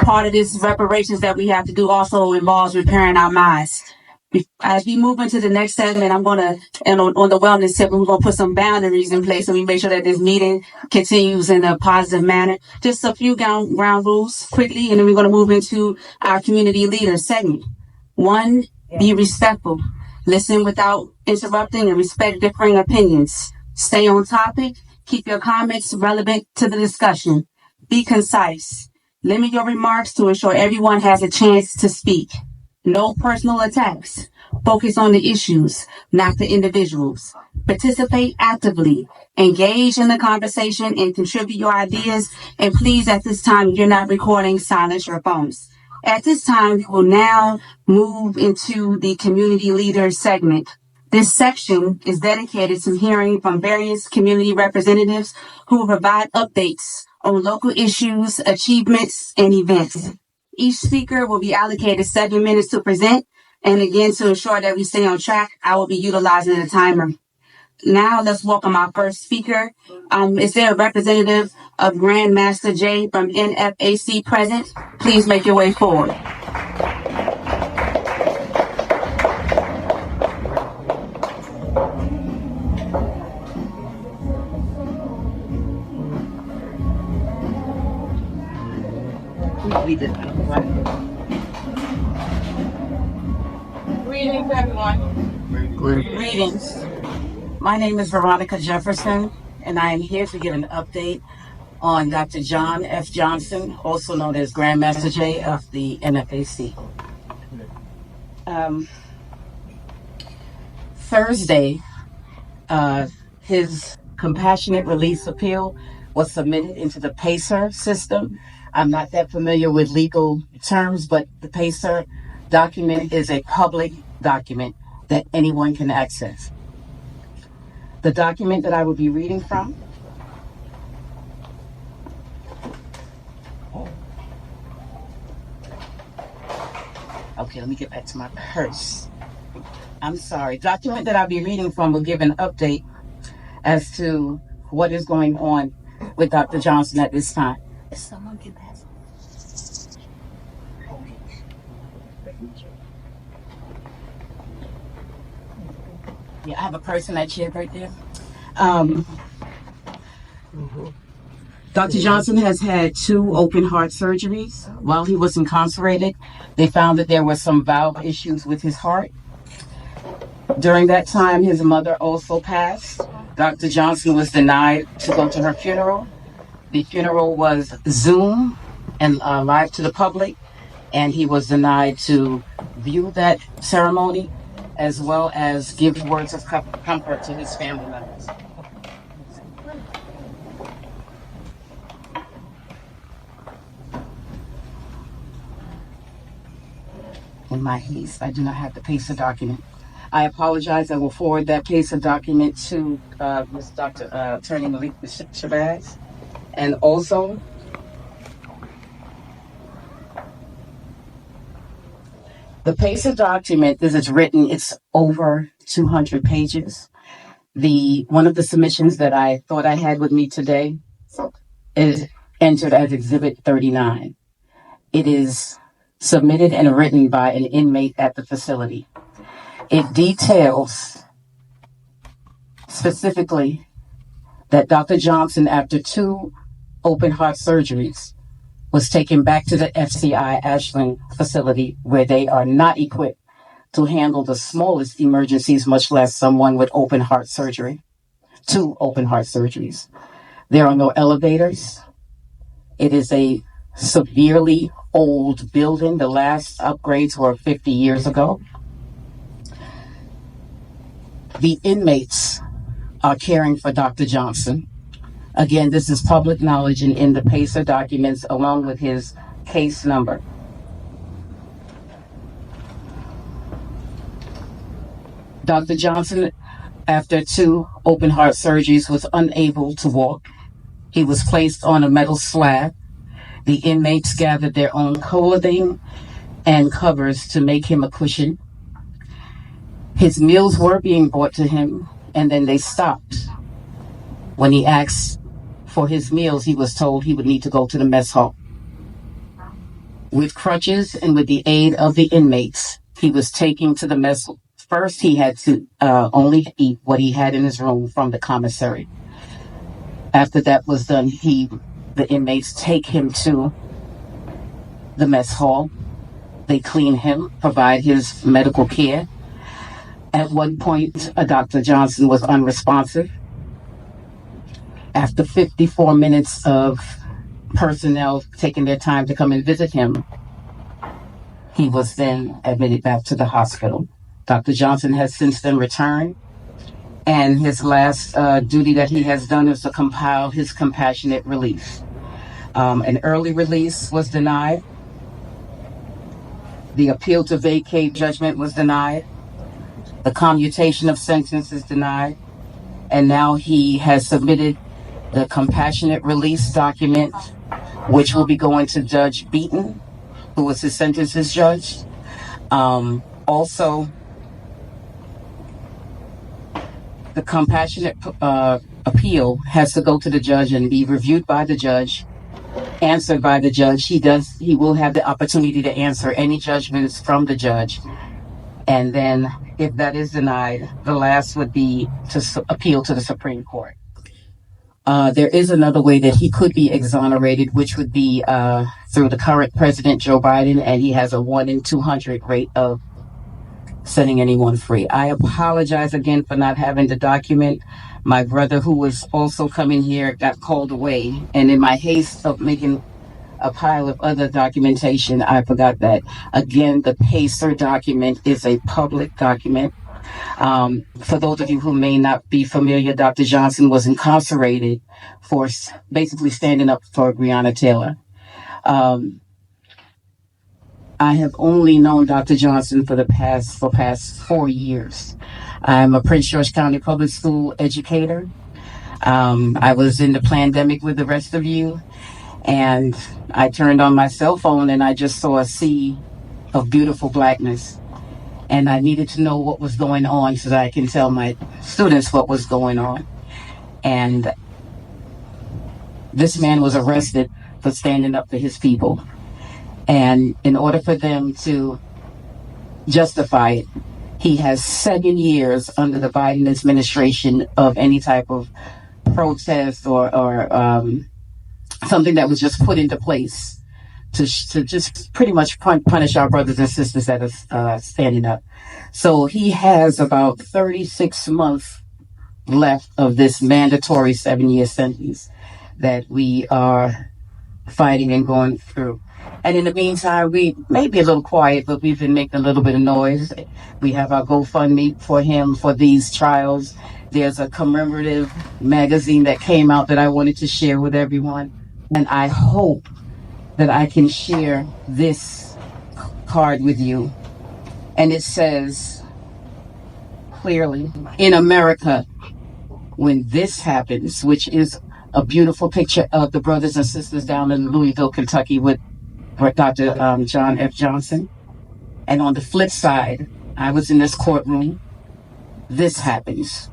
part of this reparations that we have to do also involves repairing our minds. As we move into the next segment, I'm going to, and on the wellness tip, we're going to put some boundaries in place so we make sure that this meeting continues in a positive manner. Just a few ground rules quickly, and then we're going to move into our community leader segment. 1, be respectful. Listen without interrupting and respect differing opinions. Stay on topic. Keep your comments relevant to the discussion. Be concise. Limit your remarks to ensure everyone has a chance to speak. No personal attacks. Focus on the issues, not the individuals. Participate actively. Engage in the conversation and contribute your ideas. And please, at this time, if you're not recording, silence your phones. At this time, we will now move into the community leaders segment. This section is dedicated to hearing from various community representatives who will provide updates on local issues, achievements, and events. Each speaker will be allocated 7 minutes to present. And again, to ensure that we stay on track, I will be utilizing the timer. Now let's welcome our first speaker. Is there a representative of Grandmaster J from NFAC present? Please make your way forward. Greetings, everyone. Greetings. My name is Veronica Jefferson, and I am here to give an update on Dr. John F. Johnson, also known as Grandmaster J of the NFAC. Thursday, his compassionate release appeal was submitted into the PACER system. I'm not that familiar with legal terms, but the PACER document is a public document that anyone can access. The document that I will be reading from okay, let me get back to my purse. I'm sorry. Document that I'll be reading from will give an update as to what is going on with Dr. Johnson at this time. Is someone get that? Yeah, I have a purse in that chair right there. Dr. Johnson has had 2 open heart surgeries. While he was incarcerated, they found that there were some valve issues with his heart. During that time, his mother also passed. Dr. Johnson was denied to go to her funeral. The funeral was Zoom and live to the public, and he was denied to view that ceremony as well as give words of comfort to his family members. In my haste, I do not have the PACER document. I apologize. I will forward that PACER document to Ms. Dr. Attorney Malik Shabazz. And also, the PACER document, this is written, it's over 200 pages. One of the submissions that I thought I had with me today is entered as Exhibit 39. It is submitted and written by an inmate at the facility. It details specifically that Dr. Johnson, after 2 open heart surgeries, was taken back to the FCI Ashland facility where they are not equipped to handle the smallest emergencies, much less someone with open heart surgery. 2 open heart surgeries. There are no elevators. It is a severely old building. The last upgrades were 50 years ago. The inmates are caring for Dr. Johnson. Again, this is public knowledge and in the PACER documents along with his case number. Dr. Johnson, after 2 open heart surgeries, was unable to walk. He was placed on a metal slab. The inmates gathered their own clothing and covers to make him a cushion. His meals were being brought to him, and then they stopped. When he asked for his meals, he was told he would need to go to the mess hall. With crutches and with the aid of the inmates, he was taken to the mess. First, he had to only eat what he had in his room from the commissary. After that was done, the inmates take him to the mess hall. They clean him, provide his medical care. At one point, Dr. Johnson was unresponsive. After 54 minutes of personnel taking their time to come and visit him, he was then admitted back to the hospital. Dr. Johnson has since then returned, and his last duty that he has done is to compile his compassionate release. An early release was denied. The appeal to vacate judgment was denied. The commutation of sentence is denied. And now he has submitted the compassionate release document, which will be going to Judge Beaton, who was his sentences judge. Also, the compassionate appeal has to go to the judge and be reviewed by the judge, answered by the judge. He will have the opportunity to answer any judgments from the judge. And then if that is denied, the last would be to appeal to the Supreme Court. There is another way that he could be exonerated, which would be through the current president, Joe Biden, and he has a 1 in 200 rate of setting anyone free. I apologize again for not having the document. My brother, who was also coming here, got called away, and in my haste of making a pile of other documentation, I forgot that. Again, the PACER document is a public document. For those of you who may not be familiar, Dr. Johnson was incarcerated for basically standing up for Breonna Taylor. I have only known Dr. Johnson for the past 4 years. I'm a Prince George County Public School educator. I was in the pandemic with the rest of you, and I turned on my cell phone and I just saw a sea of beautiful blackness. And I needed to know what was going on so that I can tell my students what was going on. And this man was arrested for standing up for his people. And in order for them to justify it, he has 7 years under the Biden administration of any type of protest or something that was just put into place to just pretty much punish our brothers and sisters that are standing up. So he has about 36 months left of this mandatory 7-year sentence that we are fighting and going through. And in the meantime, we may be a little quiet, but we've been making a little bit of noise. We have our GoFundMe for him for these trials. There's a commemorative magazine that came out that I wanted to share with everyone. And I hope that I can share this card with you. And it says clearly, in America, when this happens, which is a beautiful picture of the brothers and sisters down in Louisville, Kentucky with Dr. John F. Johnson. And on the flip side, I was in this courtroom. This happens.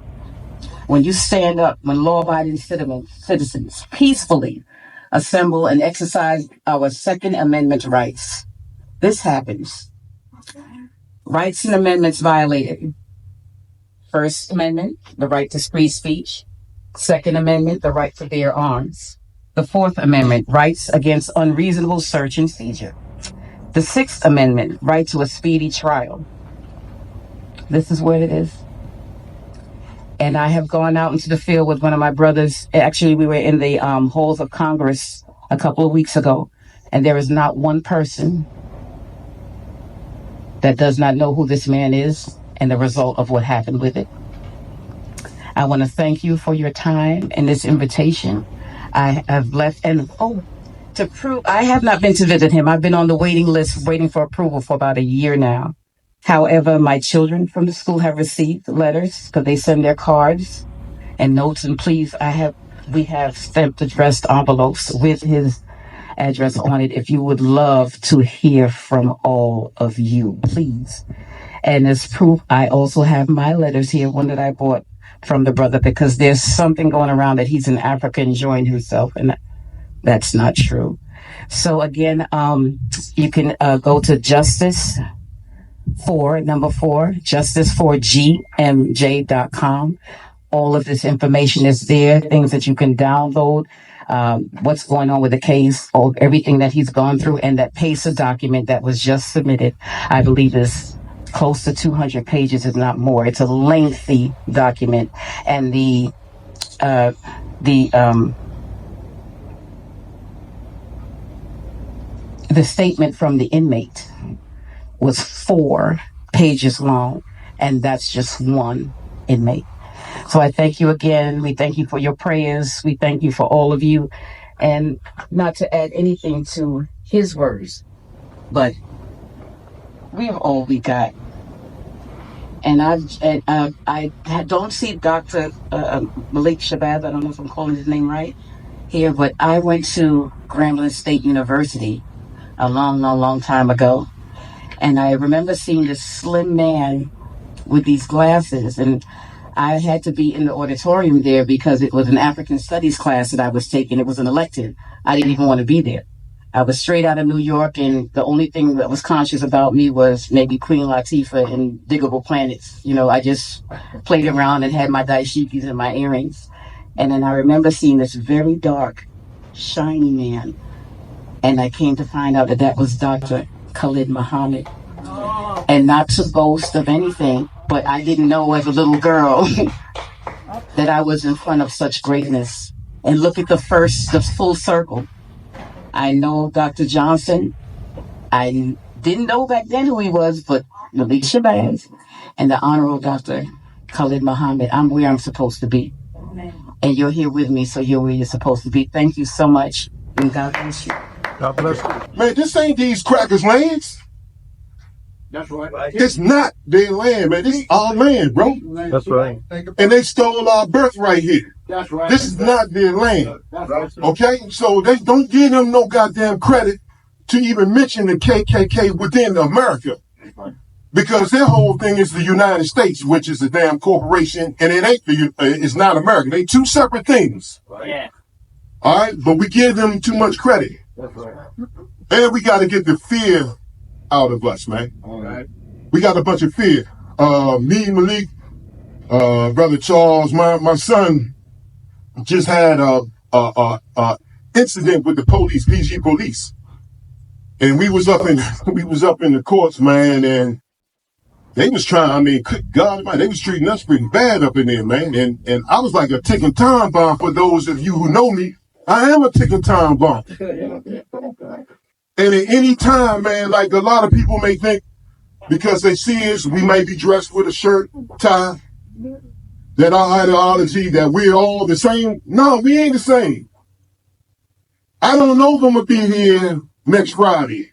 When you stand up, when law-abiding citizens peacefully assemble and exercise our Second Amendment rights, this happens. Rights and amendments violated. First Amendment, the right to free speech. Second Amendment, the right to bear arms. The Fourth Amendment, rights against unreasonable search and seizure. The Sixth Amendment, right to a speedy trial. This is what it is. And I have gone out into the field with one of my brothers. Actually, we were in the halls of Congress a couple of weeks ago, and there is not one person that does not know who this man is and the result of what happened with it. I want to thank you for your time and this invitation. I have left, and to prove, I have not been to visit him. I've been on the waiting list, waiting for approval for about a year now. However, my children from the school have received letters because they send their cards and notes. And please, we have stamped addressed envelopes with his address on it. If you would love to hear from all of you, please. And as proof, I also have my letters here, one that I bought from the brother, because there's something going around that he's in Africa enjoying himself, and that's not true. So again, you can go to justice4gmj.com. All of this information is there, things that you can download, what's going on with the case, everything that he's gone through, and that PACER document that was just submitted, I believe is close to 200 pages, if not more. It's a lengthy document, and the statement from the inmate was 4 pages long, and that's just one inmate. So I thank you again. We thank you for your prayers. We thank you for all of you. And not to add anything to his words, but we have all we got. And I don't see Dr. Malik Shabazz, I don't know if I'm calling his name right here, but I went to Grambling State University a long time ago. And I remember seeing this slim man with these glasses, and I had to be in the auditorium there because it was an African studies class that I was taking. It was an elective. I didn't even want to be there. I was straight out of New York, and the only thing that was conscious about me was maybe Queen Latifah and Diggable Planets. You know, I just played around and had my dashikis and my earrings. And then I remember seeing this very dark, shiny man, and I came to find out that that was Dr. Khalid Muhammad. And not to boast of anything, but I didn't know as a little girl that I was in front of such greatness. And look at the full circle. I know Dr. Johnson. I didn't know back then who he was, but Malik Shabazz and the Honorable Dr. Khalid Muhammad. I'm where I'm supposed to be. And you're here with me, so you're where you're supposed to be. Thank you so much. And God bless you. God bless you. Man, this ain't these crackers' lands. That's right. It's not their land, man. This is our land, bro. That's right. And they stole our birthright here. That's right. This is not their land. That's right. Okay? So they don't give them no goddamn credit to even mention the KKK within America. Because their whole thing is the United States, which is a damn corporation, and it ain't it's not America. They two separate things. Yeah. All right? But we give them too much credit. That's right. And we got to get the fear out of us, man. All right. We got a bunch of fear. Me, Malik, Brother Charles, my son just had a incident with the police, PG police. And we was up in the courts, man, and they was trying, good God, man, they was treating us pretty bad up in there, man. And I was like a ticking time bomb for those of you who know me. I am a ticking time bomb. And at any time, man, like a lot of people may think because they see us, we may be dressed with a shirt, tie, that our ideology, that we're all the same. No, we ain't the same. I don't know if I'm going to be here next Friday.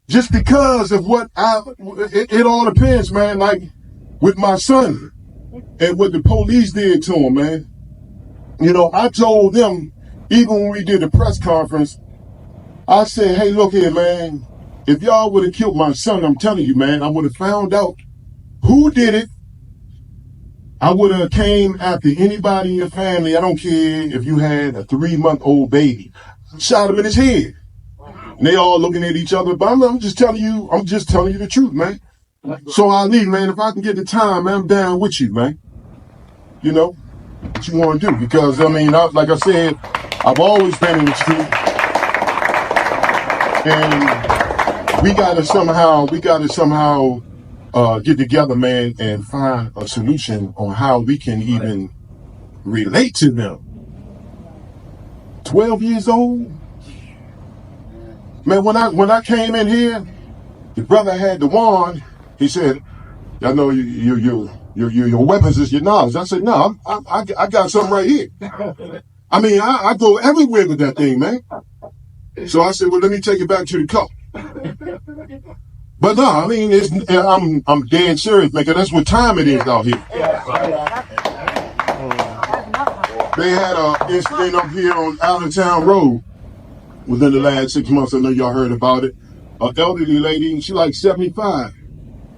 Just because of what it all depends, man, like with my son and what the police did to him, man. You know, I told them, even when we did the press conference, I said, hey, look here, man, if y'all would have killed my son, I'm telling you, man, I would have found out who did it. I would have came after anybody in your family. I don't care if you had a 3-month-old baby. Shot him in his head. And they all looking at each other, but I'm just telling you the truth, man. So Ali, man, if I can get the time, man, I'm down with you, man. You know, what you want to do. Because, I mean, like I said, I've always been in the street. And we gotta somehow get together, man, and find a solution on how we can even relate to them. 12 years old? Man, when I came in here, the brother had the wand. He said, "I know your weapons is your knowledge." I said, "No, I got something right here." I mean, I go everywhere with that thing, man. So I said, "Well, let me take it back to the car." But no, I mean, I'm dead serious, man, 'cause that's what time it is out here. They had an incident up here on Allentown Road within the last 6 months. I know y'all heard about it. An elderly lady, she like 75.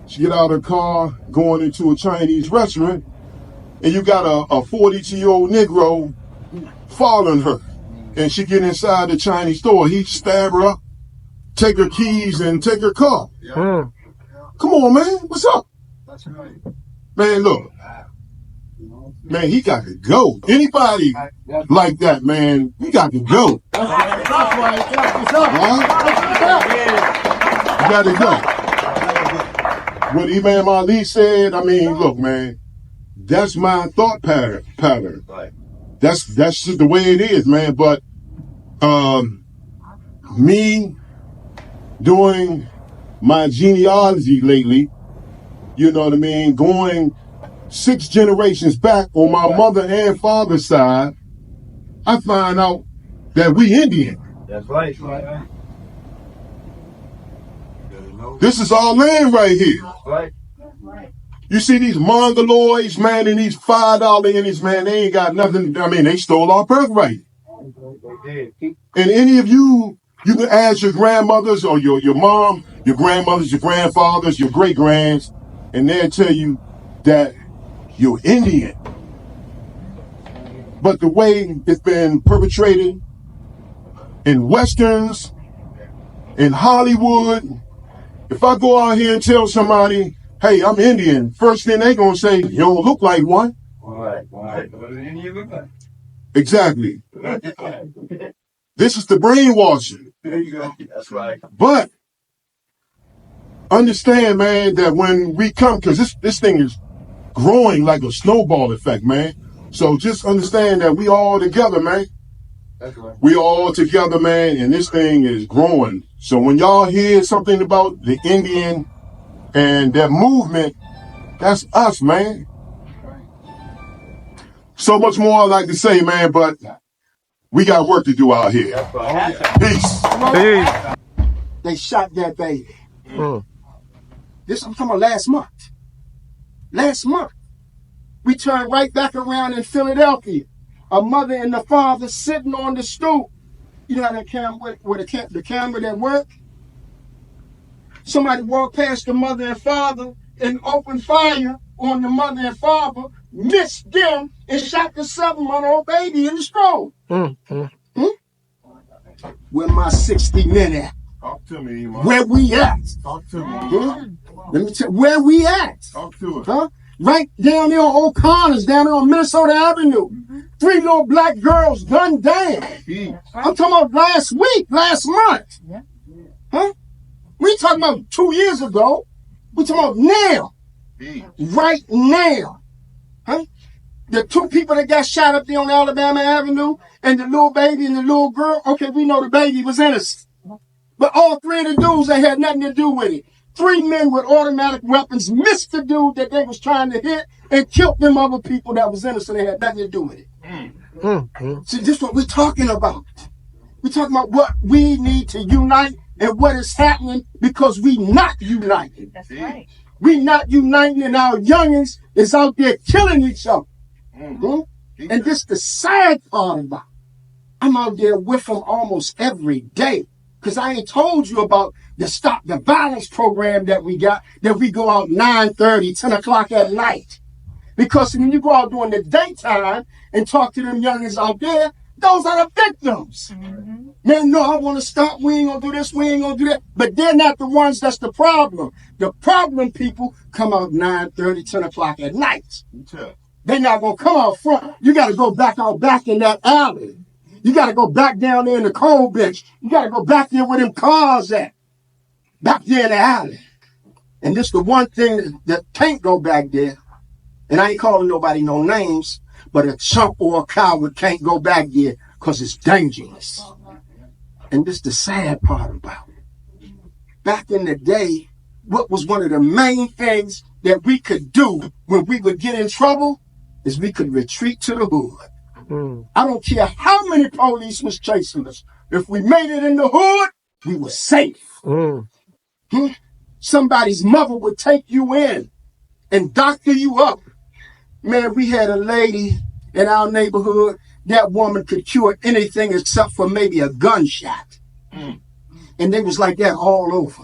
She get out of her car going into a Chinese restaurant, and you got a 42-year-old Negro following her. and she get inside the Chinese store. He stab her up, take her keys, and take her car. Mm. Come on, man. What's up? That's right. Man, look. Man, he got to go. Anybody like that, man, he got to go. That's right. You got to go. What Imam Ali said, I mean, look, man, that's my thought pattern. That's just the way it is, man. But me doing my genealogy lately, you know what I mean, going 6 generations back on my mother and father's side, I find out that we Indian. That's right. This is our land right here. Right. You see these mongoloids, man, and these $5 Indians, man, they ain't got nothing. I mean, they stole our birthright. They did. And any of you can ask your grandmothers or your mom, your grandmothers, your grandfathers, your great-grands, and they'll tell you that you're Indian. But the way it's been perpetrated in Westerns, in Hollywood, if I go out here and tell somebody, hey, I'm Indian, first thing they gonna say, you don't look like one. Right. What does Indian look like? Exactly. This is the brainwashing. There you go. That's right. But understand, man, that when we come, because this thing is growing like a snowball effect, man. So just understand that we all together, man. That's right. We all together, man, and this thing is growing. So when y'all hear something about the Indian and that movement, that's us, man. So much more I'd like to say, man, but we got work to do out here. That's right. Peace. They shot that baby. Mm. This, I'm talking about last month. Last month. We turned right back around in Philadelphia. A mother and the father sitting on the stoop. You know how that camera, where the camera that work? Somebody walked past the mother and father and opened fire on the mother and father, missed them, and shot the 7-month-old baby in the stroke. Where my 60 men at? Talk to me, man. Where we at? Talk to me. Huh? Let me tell you, where we at? Talk to us. Huh? Right down there on O'Connor's, down there on Minnesota Avenue. 3 little black girls gunned down. I'm talking about last month. Huh? We ain't talking about 2 years ago. We talking about now. Right now. Huh? The 2 people that got shot up there on Alabama Avenue, and the little baby and the little girl, okay, we know the baby was innocent. But all 3 of the dudes, they had nothing to do with it. 3 men with automatic weapons missed the dude that they was trying to hit and killed them other people that was innocent. They had nothing to do with it. See, this is what we're talking about. We're talking about what we need to unite and what is happening because we not united. That's right. We not uniting, and our youngins is out there killing each other. And this the sad part about it. I'm out there with them almost every day. Because I ain't told you about the Stop the Violence program that we got, that we go out 9:30, 10 o'clock at night. Because when you go out during the daytime and talk to them youngins out there, those are the victims. Man, no, I want to stop. We ain't going to do this. We ain't going to do that. But they're not the ones that's the problem. The problem people come out 9:30, 10 o'clock at night. They're not going to come out front. You got to go back out back in that alley. You got to go back down there in the coal bench. You got to go back there where them cars at. Back there in the alley. And this the one thing that can't go back there. And I ain't calling nobody no names, but a chump or a coward can't go back there because it's dangerous. And this the sad part about it. Back in the day, what was one of the main things that we could do when we would get in trouble is we could retreat to the hood. I don't care how many police was chasing us. If we made it in the hood, we were safe. Somebody's mother would take you in and doctor you up. Man, we had a lady in our neighborhood, that woman could cure anything except for maybe a gunshot. And they was like that all over.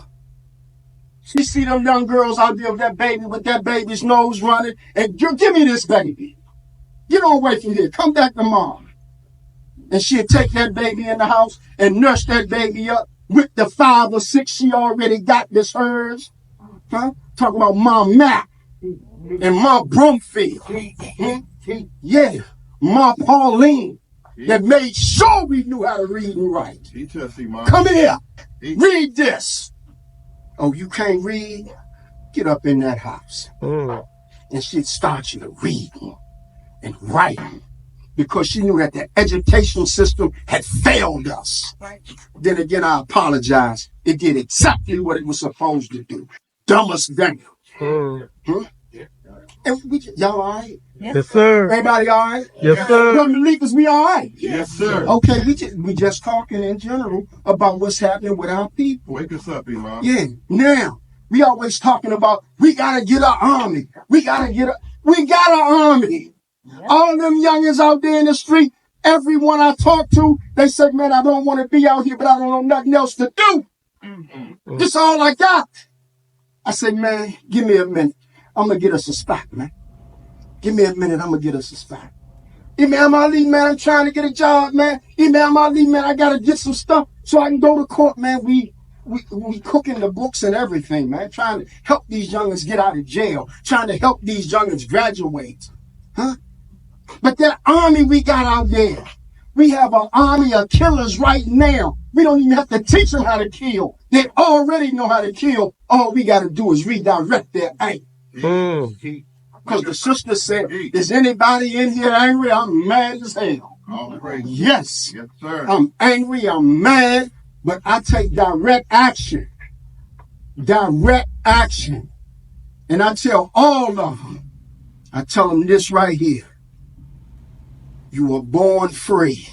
You see them young girls out there with that baby, with that baby's nose running, and give me this baby. Get on away from here. Come back tomorrow. And she'd take that baby in the house and nurse that baby up with the 5 or 6 she already got this hers. Huh? Talking about Mom Mac and Mom Brumfield. Yeah, Mom Pauline that made sure we knew how to read and write. Come here, read this. Oh, you can't read? Get up in that house. And she'd start you to reading and writing because she knew that the education system had failed us. Then again, I apologize. It did exactly what it was supposed to do. Dumb us down. And y'all all right? Yes, sir. Everybody all right? Yes, sir. Young believers, we all right? Yes, sir. Okay, we just talking in general about what's happening with our people. Wake us up, Imam. Yeah. Now, we always talking about we gotta get an army. We got an army. All them youngins out there in the street, everyone I talk to, they say, man, I don't want to be out here, but I don't know nothing else to do. This all I got. I say, man, give me a minute. I'm going to get us a spot, man. Give me a minute. I'm going to get us a spot. Imam Ali, man, I'm trying to get a job, man. Imam Ali, man, I got to get some stuff so I can go to court, man. We cooking the books and everything, man. Trying to help these youngins get out of jail. Trying to help these youngins graduate. Huh? But that army we got out there, we have an army of killers right now. We don't even have to teach them how to kill. They already know how to kill. All we got to do is redirect their aim. Because the sister said, is anybody in here angry? I'm mad as hell. Yes. Yes, sir. I'm angry, I'm mad, but I take direct action. Direct action. And I tell all of them, I tell them this right here. You were born free.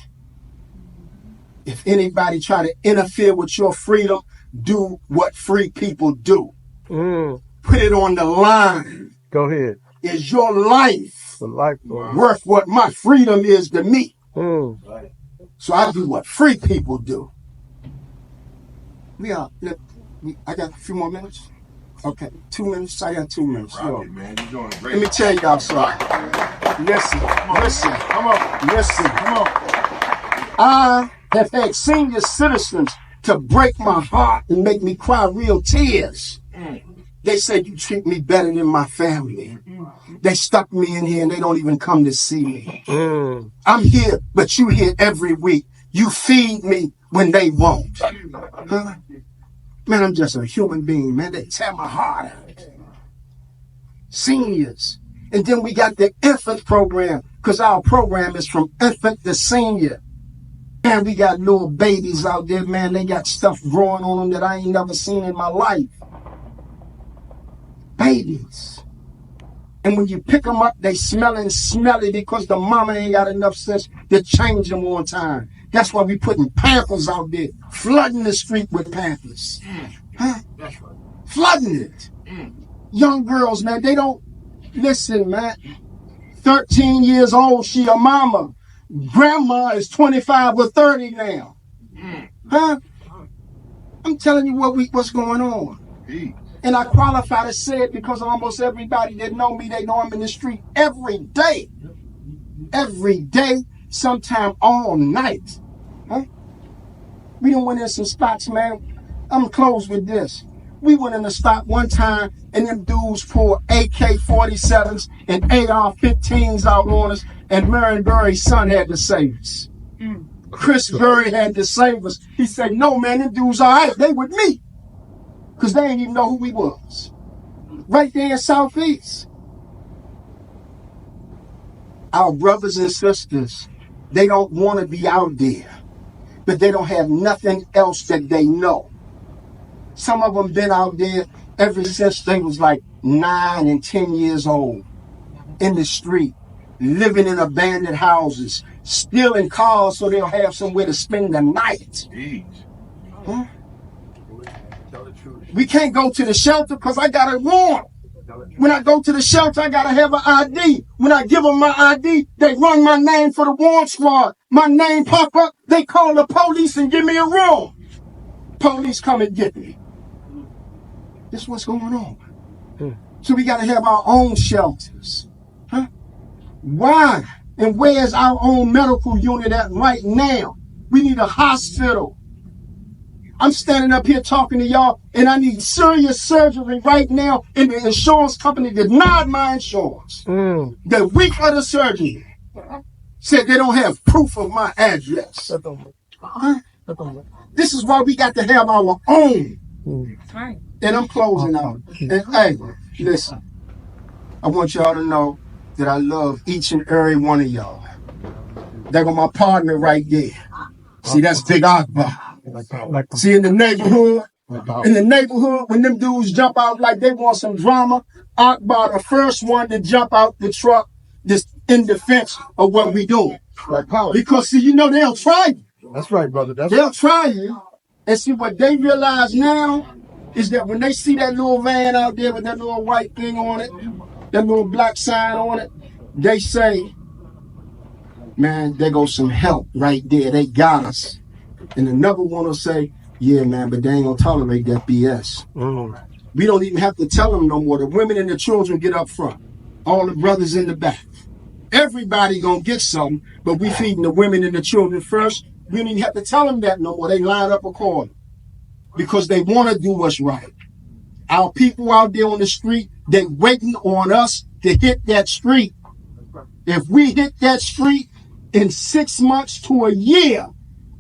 If anybody try to interfere with your freedom, do what free people do. Put it on the line. Go ahead. Is your life The life story. worth what my freedom is to me? Mm. So I do what free people do. I got a few more minutes? Okay, 2 minutes? I got 2 minutes. Rocket, man. You're doing great. Let me tell y'all something. Listen. Come on. I have had senior citizens to break my heart and make me cry real tears. They said, you treat me better than my family. They stuck me in here and they don't even come to see me. I'm here, but you here every week. You feed me when they won't. Huh? Man, I'm just a human being, man. They tear my heart out. Seniors. And then we got the infant program, because our program is from infant to senior. Man, we got little babies out there, man. They got stuff growing on them that I ain't never seen in my life. Babies. And when you pick them up, they smelling smelly because the mama ain't got enough sense to change them on time. That's why we putting Pampers out there, flooding the street with Pampers. Huh? Flooding it. Young girls, man, they don't, listen, man. 13 years old, she a mama. Grandma is 25 or 30 now. Huh? I'm telling you what's going on. And I qualify to say it because almost everybody that know me, they know I'm in the street every day. Every day, sometime all night. Huh? We done went in some spots, man. I'm close with this. We went in a spot one time and them dudes pulled AK-47s and AR-15s out on us, and Marion Burry's son had to save us. Chris Burry had to save us. He said, no, man, them dudes all right. They with me. Because they didn't even know who we was. Right there in Southeast. Our brothers and sisters, they don't want to be out there. But they don't have nothing else that they know. Some of them been out there ever since they was like 9 and 10 years old. In the street. Living in abandoned houses. Stealing cars so they'll have somewhere to spend the night. Huh? We can't go to the shelter because I got a warrant. When I go to the shelter, I got to have an ID. When I give them my ID, they run my name for the warrant squad. My name pop up, they call the police and give me a room. Police come and get me. This is what's going on. So we got to have our own shelters. Huh? Why? And where's our own medical unit at right now? We need a hospital. I'm standing up here talking to y'all, and I need serious surgery right now, and the insurance company denied my insurance. The week of the surgery said they don't have proof of my address. This is why we got to have our own. And I'm closing out. And hey, listen, I want y'all to know that I love each and every one of y'all. There go my partner right there. See, that's Big Akbar. See, in the neighborhood, when them dudes jump out like they want some drama, Akbar the first one to jump out the truck just in defense of what we doing. Because, see, you know, they'll try you. That's right, brother. They'll try you. And see, what they realize now is that when they see that little van out there with that little white thing on it, that little black sign on it, they say, man, there goes some help right there. They got us. And another one will say, yeah, man, but they ain't gonna tolerate that BS. We don't even have to tell them no more. The women and the children get up front. All the brothers in the back. Everybody gonna get something, but we feeding the women and the children first. We don't even have to tell them that no more. They line up accordingly because they want to do what's right. Our people out there on the street, they waiting on us to hit that street. If we hit that street in 6 months to a year,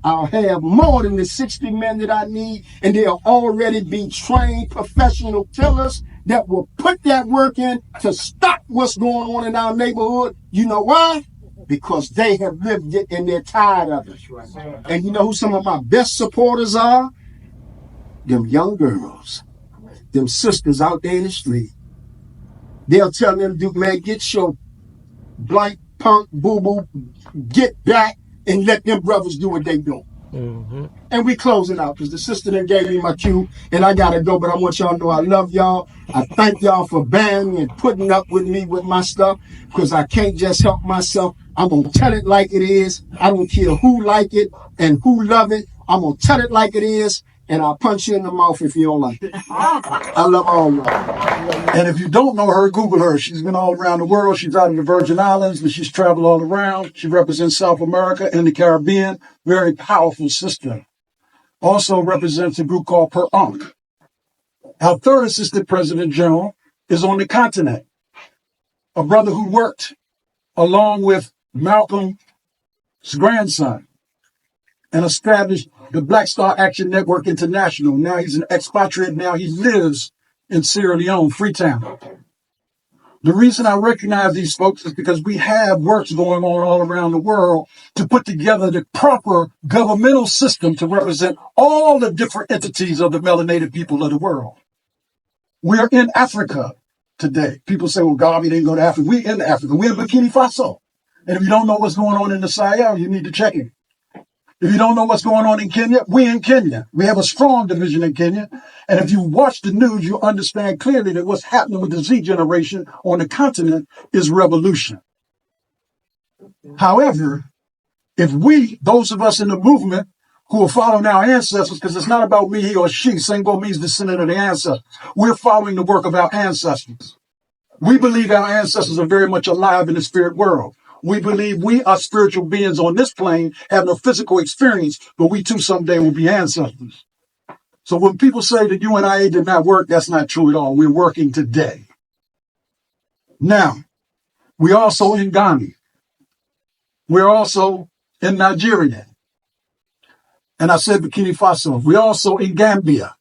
I'll have more than the 60 men that I need, and they'll already be trained professional killers that will put that work in to stop what's going on in our neighborhood. You know why? Because they have lived it and they're tired of it. And you know who some of my best supporters are? Them young girls, them sisters out there in the street. They'll tell them, Duke, man, get your blank, punk, boo-boo, get back and let them brothers do what they do. And we closing out because the sister that gave me my cue and I gotta go, but I want y'all to know I love y'all. I thank y'all for bearing and putting up with me with my stuff because I can't just help myself. I'm gonna tell it like it is. I don't care who like it and who love it. I'm gonna tell it like it is, and I'll punch you in the mouth if you don't like it. I love all y'all. And if you don't know her, Google her. She's been all around the world. She's out in the Virgin Islands, but she's traveled all around. She represents South America and the Caribbean. Very powerful sister. Also represents a group called Per Ankh. Our third assistant president general is on the continent. A brother who worked along with Malcolm's grandson and established the Black Star Action Network International. Now he's an expatriate. Now he lives in Sierra Leone, Freetown. The reason I recognize these folks is because we have works going on all around the world to put together the proper governmental system to represent all the different entities of the melanated people of the world. We're in Africa today. People say, well, Garvey didn't go to Africa. We're in Africa. We're in Burkina Faso. And if you don't know what's going on in the Sahel, you need to check it. If you don't know what's going on in Kenya, we're in Kenya. We have a strong division in Kenya. And if you watch the news, you understand clearly that what's happening with the Z generation on the continent is revolution. However, if we, those of us in the movement who are following our ancestors, because it's not about me, he or she, Sengo means descendant of the ancestors. We're following the work of our ancestors. We believe our ancestors are very much alive in the spirit world. We believe we are spiritual beings on this plane, have no physical experience, but we too someday will be ancestors. So when people say that UNIA did not work, that's not true at all. We're working today. Now, we're also in Ghana. We're also in Nigeria. And I said Burkina Faso. We're also in Gambia.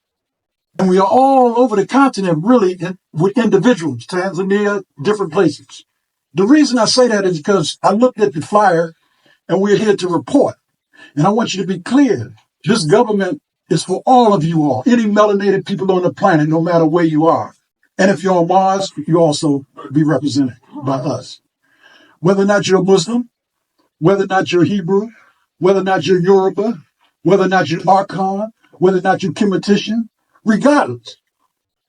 And we are all over the continent, really, with individuals, Tanzania, different places. The reason I say that is because I looked at the flyer and we're here to report. And I want you to be clear. This government is for all of you all, any melanated people on the planet, no matter where you are. And if you're on Mars, you also be represented by us. Whether or not you're Muslim, whether or not you're Hebrew, whether or not you're Yoruba, whether or not you're Archon, whether or not you're Kemetician, regardless.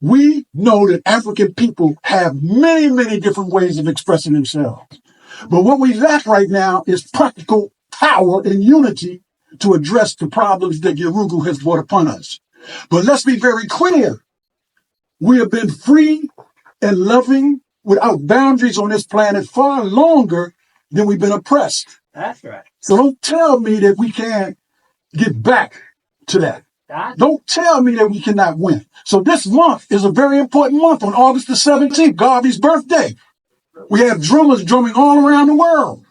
We know that African people have many, many different ways of expressing themselves. But what we lack right now is practical power and unity to address the problems that Yorugu has brought upon us. But let's be very clear. We have been free and loving without boundaries on this planet far longer then we've been oppressed. That's right. So don't tell me that we can't get back to that. Don't tell me that we cannot win. So this month is a very important month. On August the 17th, Garvey's birthday, we have drummers drumming all around the world.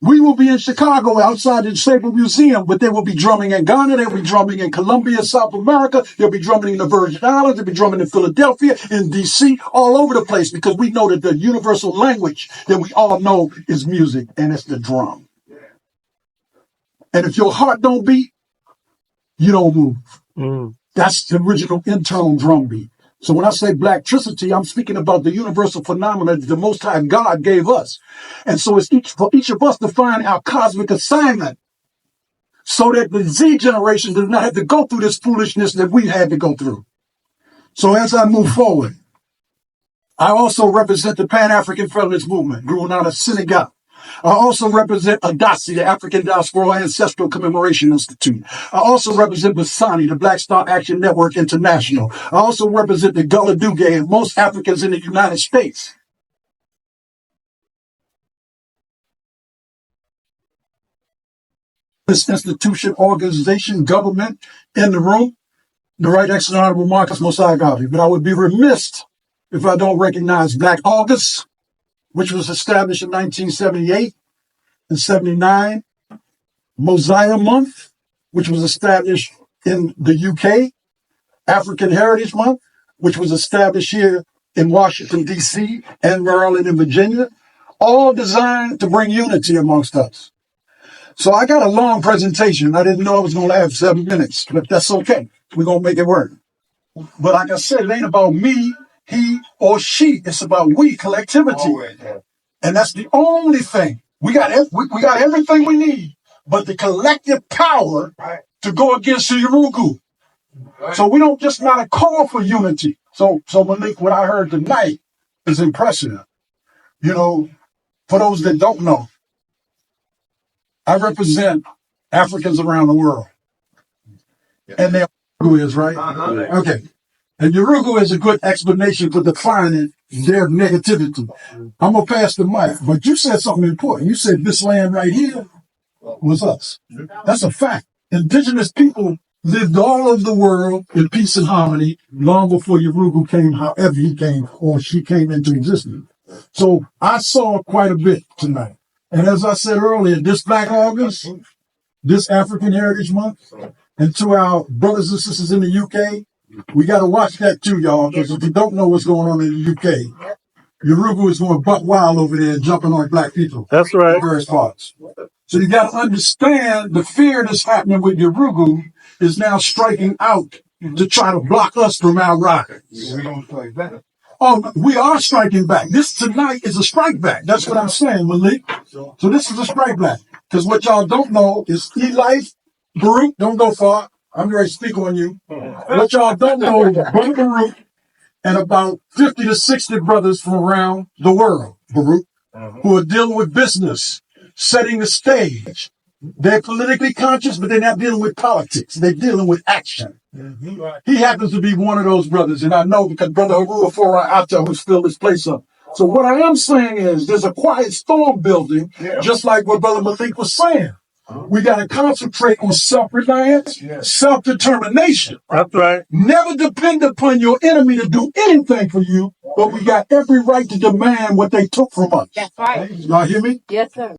We will be in Chicago outside the Disabled Museum, but they will be drumming in Ghana, they'll be drumming in Colombia, South America, they'll be drumming in the Virgin Islands, they'll be drumming in Philadelphia, in DC, all over the place, because we know that the universal language that we all know is music, and it's the drum. And if your heart don't beat, you don't move. That's the original internal drum beat. So when I say blacktricity, I'm speaking about the universal phenomenon that the Most High God gave us. And so it's for each of us to find our cosmic assignment so that the Z generation does not have to go through this foolishness that we had to go through. So as I move forward, I also represent the Pan-African Feminist Movement, growing out of Senegal. I also represent ADASI, the African Diaspora Ancestral Commemoration Institute. I also represent Basani, the Black Star Action Network International. I also represent the Gullah Duge and most Africans in the United States. This institution, organization, government in the room, the Right Excellent Honorable Marcus Mosiah Garvey. But I would be remiss if I don't recognize Black August, which was established in 1978 and 79. Mosiah Month, which was established in the UK. African Heritage Month, which was established here in Washington, D.C. and Maryland and Virginia, all designed to bring unity amongst us. So I got a long presentation. I didn't know I was going to have 7 minutes, but that's okay. We're going to make it work. But like I said, it ain't about me, he, or she. It's about we, collectivity. And that's the only thing. We got everything we need, but the collective power to go against the Urugu. So we don't just not a call for unity. So Malik, what I heard tonight is impressive. You know, for those that don't know, I represent Africans around the world. And their Urugu is, right? Okay. And Urugu is a good explanation for defining their negativity. I'm going to pass the mic, but you said something important. You said this land right here was us. That's a fact. Indigenous people lived all over the world in peace and harmony long before Urugu came, however he came or she came into existence. So I saw quite a bit tonight. And as I said earlier, this Black August, this African Heritage Month, and to our brothers and sisters in the UK, we got to watch that too, y'all, because if you don't know what's going on in the UK, Urugu is going buck wild over there jumping on black people. That's right. In various parts. So you got to understand the fear that's happening with Urugu is now striking out to try to block us from our ride. We're going to play better. Oh, we are striking back. This tonight is a strike back. That's what I'm saying, Malik. So this is a strike back. Because what y'all don't know is E-Life, Baruch, don't go far. I'm ready to speak on you. What y'all don't know is Brother Baruch and about 50 to 60 brothers from around the world, Baruch, who are dealing with business, setting the stage. They're politically conscious, but they're not dealing with politics. They're dealing with action. He happens to be one of those brothers, and I know because Brother Harua Ata, who's filled this place up. So what I am saying is there's a quiet storm building, just like what Brother Malik was saying. We got to concentrate on self-reliance, self-determination. That's right. Never depend upon your enemy to do anything for you, but we got every right to demand what they took from us. That's right. Y'all hear me? Yes, sir.